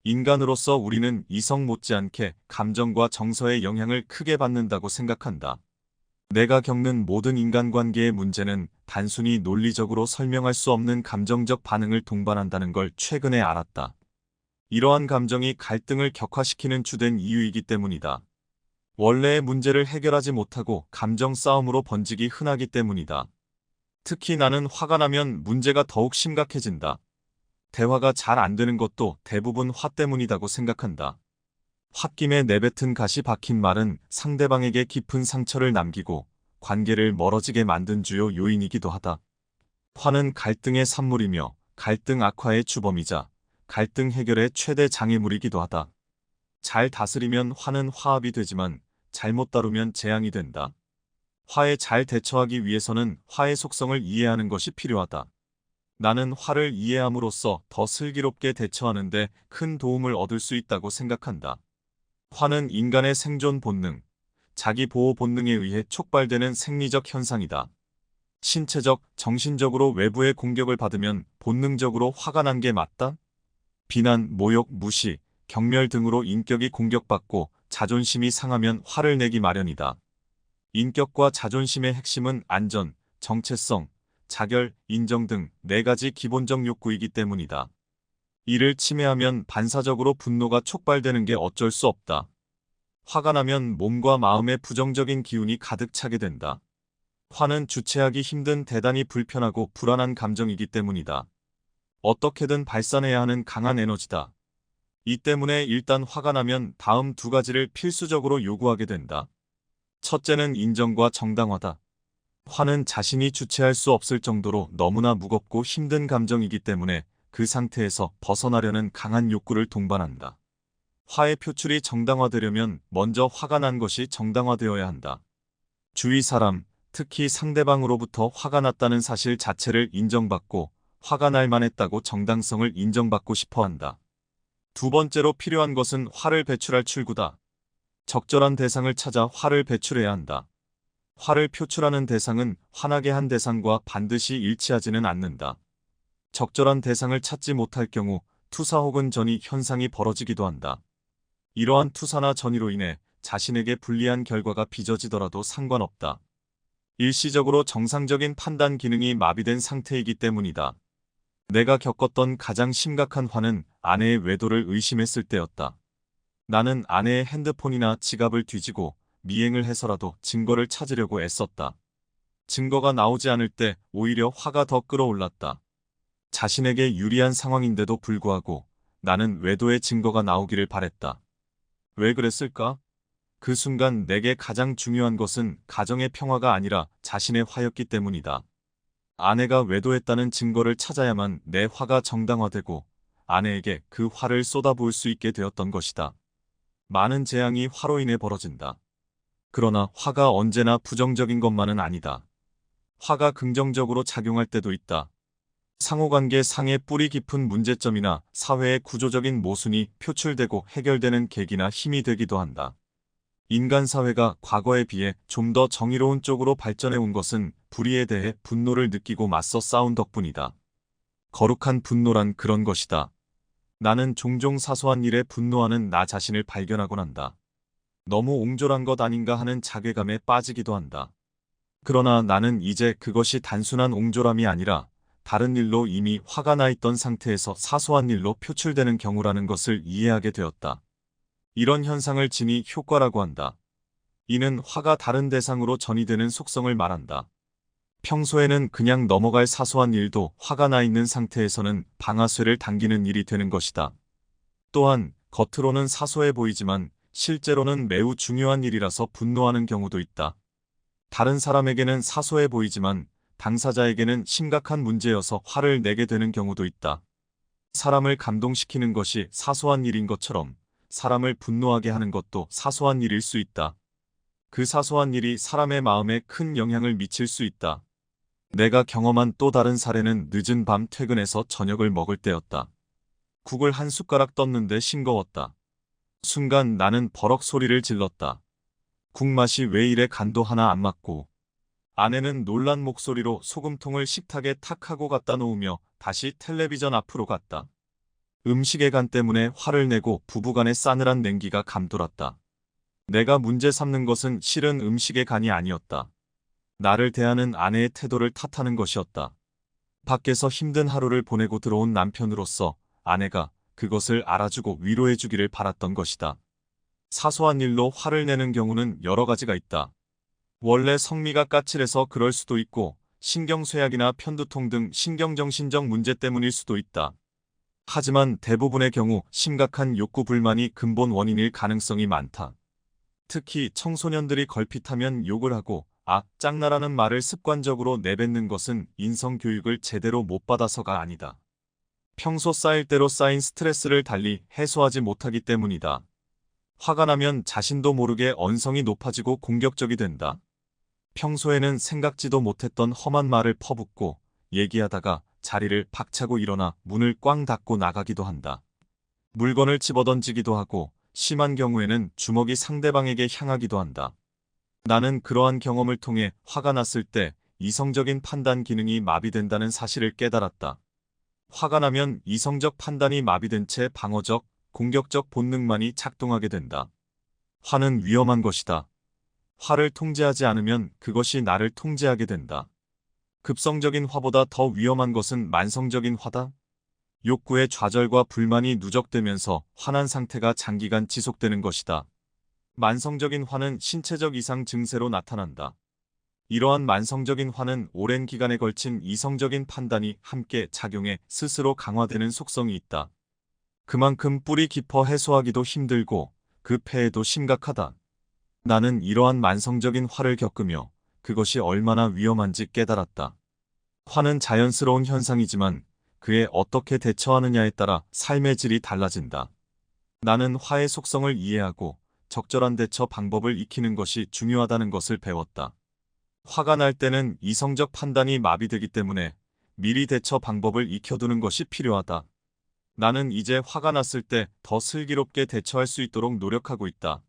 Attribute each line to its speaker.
Speaker 1: 인간으로서 우리는 이성 못지않게 감정과 정서의 영향을 크게 받는다고 생각한다. 내가 겪는 모든 인간관계의 문제는 단순히 논리적으로 설명할 수 없는 감정적 반응을 동반한다는 걸 최근에 알았다. 이러한 감정이 갈등을 격화시키는 주된 이유이기 때문이다. 원래의 문제를 해결하지 못하고 감정 싸움으로 번지기 흔하기 때문이다. 특히 나는 화가 나면 문제가 더욱 심각해진다. 대화가 잘 안 되는 것도 대부분 화 때문이라고 생각한다. 홧김에 내뱉은 가시 박힌 말은 상대방에게 깊은 상처를 남기고 관계를 멀어지게 만든 주요 요인이기도 하다. 화는 갈등의 산물이며 갈등 악화의 주범이자 갈등 해결의 최대 장애물이기도 하다. 잘 다스리면 화는 화합이 되지만 잘못 다루면 재앙이 된다. 화에 잘 대처하기 위해서는 화의 속성을 이해하는 것이 필요하다. 나는 화를 이해함으로써 더 슬기롭게 대처하는데 큰 도움을 얻을 수 있다고 생각한다. 화는 인간의 생존 본능, 자기 보호 본능에 의해 촉발되는 생리적 현상이다. 신체적, 정신적으로 외부의 공격을 받으면 본능적으로 화가 난 게 맞다? 비난, 모욕, 무시, 경멸 등으로 인격이 공격받고 자존심이 상하면 화를 내기 마련이다. 인격과 자존심의 핵심은 안전, 정체성, 자결, 인정 등 네 가지 기본적 욕구이기 때문이다. 이를 침해하면 반사적으로 분노가 촉발되는 게 어쩔 수 없다. 화가 나면 몸과 마음에 부정적인 기운이 가득 차게 된다. 화는 주체하기 힘든 대단히 불편하고 불안한 감정이기 때문이다. 어떻게든 발산해야 하는 강한 에너지다. 이 때문에 일단 화가 나면 다음 두 가지를 필수적으로 요구하게 된다. 첫째는 인정과 정당화다. 화는 자신이 주체할 수 없을 정도로 너무나 무겁고 힘든 감정이기 때문에 그 상태에서 벗어나려는 강한 욕구를 동반한다. 화의 표출이 정당화되려면 먼저 화가 난 것이 정당화되어야 한다. 주위 사람, 특히 상대방으로부터 화가 났다는 사실 자체를 인정받고 화가 날 만했다고 정당성을 인정받고 싶어 한다. 두 번째로 필요한 것은 화를 배출할 출구다. 적절한 대상을 찾아 화를 배출해야 한다. 화를 표출하는 대상은 화나게 한 대상과 반드시 일치하지는 않는다. 적절한 대상을 찾지 못할 경우 투사 혹은 전이 현상이 벌어지기도 한다. 이러한 투사나 전이로 인해 자신에게 불리한 결과가 빚어지더라도 상관없다. 일시적으로 정상적인 판단 기능이 마비된 상태이기 때문이다. 내가 겪었던 가장 심각한 화는 아내의 외도를 의심했을 때였다. 나는 아내의 핸드폰이나 지갑을 뒤지고 미행을 해서라도 증거를 찾으려고 애썼다. 증거가 나오지 않을 때 오히려 화가 더 끌어올랐다. 자신에게 유리한 상황인데도 불구하고 나는 외도의 증거가 나오기를 바랬다. 왜 그랬을까? 그 순간 내게 가장 중요한 것은 가정의 평화가 아니라 자신의 화였기 때문이다. 아내가 외도했다는 증거를 찾아야만 내 화가 정당화되고 아내에게 그 화를 쏟아부을 수 있게 되었던 것이다. 많은 재앙이 화로 인해 벌어진다. 그러나 화가 언제나 부정적인 것만은 아니다. 화가 긍정적으로 작용할 때도 있다. 상호관계 상의 뿌리 깊은 문제점이나 사회의 구조적인 모순이 표출되고 해결되는 계기나 힘이 되기도 한다. 인간 사회가 과거에 비해 좀 더 정의로운 쪽으로 발전해 온 것은 불의에 대해 분노를 느끼고 맞서 싸운 덕분이다. 거룩한 분노란 그런 것이다. 나는 종종 사소한 일에 분노하는 나 자신을 발견하곤 한다. 너무 옹졸한 것 아닌가 하는 자괴감에 빠지기도 한다. 그러나 나는 이제 그것이 단순한 옹졸함이 아니라 다른 일로 이미 화가 나 있던 상태에서 사소한 일로 표출되는 경우라는 것을 이해하게 되었다. 이런 현상을 진위 효과라고 한다. 이는 화가 다른 대상으로 전이되는 속성을 말한다. 평소에는 그냥 넘어갈 사소한 일도 화가 나 있는 상태에서는 방아쇠를 당기는 일이 되는 것이다. 또한 겉으로는 사소해 보이지만 실제로는 매우 중요한 일이라서 분노하는 경우도 있다. 다른 사람에게는 사소해 보이지만 당사자에게는 심각한 문제여서 화를 내게 되는 경우도 있다. 사람을 감동시키는 것이 사소한 일인 것처럼 사람을 분노하게 하는 것도 사소한 일일 수 있다. 그 사소한 일이 사람의 마음에 큰 영향을 미칠 수 있다. 내가 경험한 또 다른 사례는 늦은 밤 퇴근해서 저녁을 먹을 때였다. 국을 한 숟가락 떴는데 싱거웠다. 순간 나는 버럭 소리를 질렀다. 국 맛이 왜 이래 간도 하나 안 맞고. 아내는 놀란 목소리로 소금통을 식탁에 탁 하고 갖다 놓으며 다시 텔레비전 앞으로 갔다. 음식의 간 때문에 화를 내고 부부간의 싸늘한 냉기가 감돌았다. 내가 문제 삼는 것은 실은 음식의 간이 아니었다. 나를 대하는 아내의 태도를 탓하는 것이었다. 밖에서 힘든 하루를 보내고 들어온 남편으로서 아내가 그것을 알아주고 위로해주기를 바랐던 것이다. 사소한 일로 화를 내는 경우는 여러 가지가 있다. 원래 성미가 까칠해서 그럴 수도 있고 신경쇠약이나 편두통 등 신경정신적 문제 때문일 수도 있다. 하지만 대부분의 경우 심각한 욕구 불만이 근본 원인일 가능성이 많다. 특히 청소년들이 걸핏하면 욕을 하고 짱나라는 말을 습관적으로 내뱉는 것은 인성교육을 제대로 못 받아서가 아니다. 평소 쌓일 대로 쌓인 스트레스를 달리 해소하지 못하기 때문이다. 화가 나면 자신도 모르게 언성이 높아지고 공격적이 된다. 평소에는 생각지도 못했던 험한 말을 퍼붓고 얘기하다가 자리를 박차고 일어나 문을 꽝 닫고 나가기도 한다. 물건을 집어던지기도 하고 심한 경우에는 주먹이 상대방에게 향하기도 한다. 나는 그러한 경험을 통해 화가 났을 때 이성적인 판단 기능이 마비된다는 사실을 깨달았다. 화가 나면 이성적 판단이 마비된 채 방어적, 공격적 본능만이 작동하게 된다. 화는 위험한 것이다. 화를 통제하지 않으면 그것이 나를 통제하게 된다. 급성적인 화보다 더 위험한 것은 만성적인 화다. 욕구의 좌절과 불만이 누적되면서 화난 상태가 장기간 지속되는 것이다. 만성적인 화는 신체적 이상 증세로 나타난다. 이러한 만성적인 화는 오랜 기간에 걸친 이성적인 판단이 함께 작용해 스스로 강화되는 속성이 있다. 그만큼 뿌리 깊어 해소하기도 힘들고 그 폐해도 심각하다. 나는 이러한 만성적인 화를 겪으며 그것이 얼마나 위험한지 깨달았다. 화는 자연스러운 현상이지만 그에 어떻게 대처하느냐에 따라 삶의 질이 달라진다. 나는 화의 속성을 이해하고 적절한 대처 방법을 익히는 것이 중요하다는 것을 배웠다. 화가 날 때는 이성적 판단이 마비되기 때문에 미리 대처 방법을 익혀두는 것이 필요하다. 나는 이제 화가 났을 때 더 슬기롭게 대처할 수 있도록 노력하고 있다.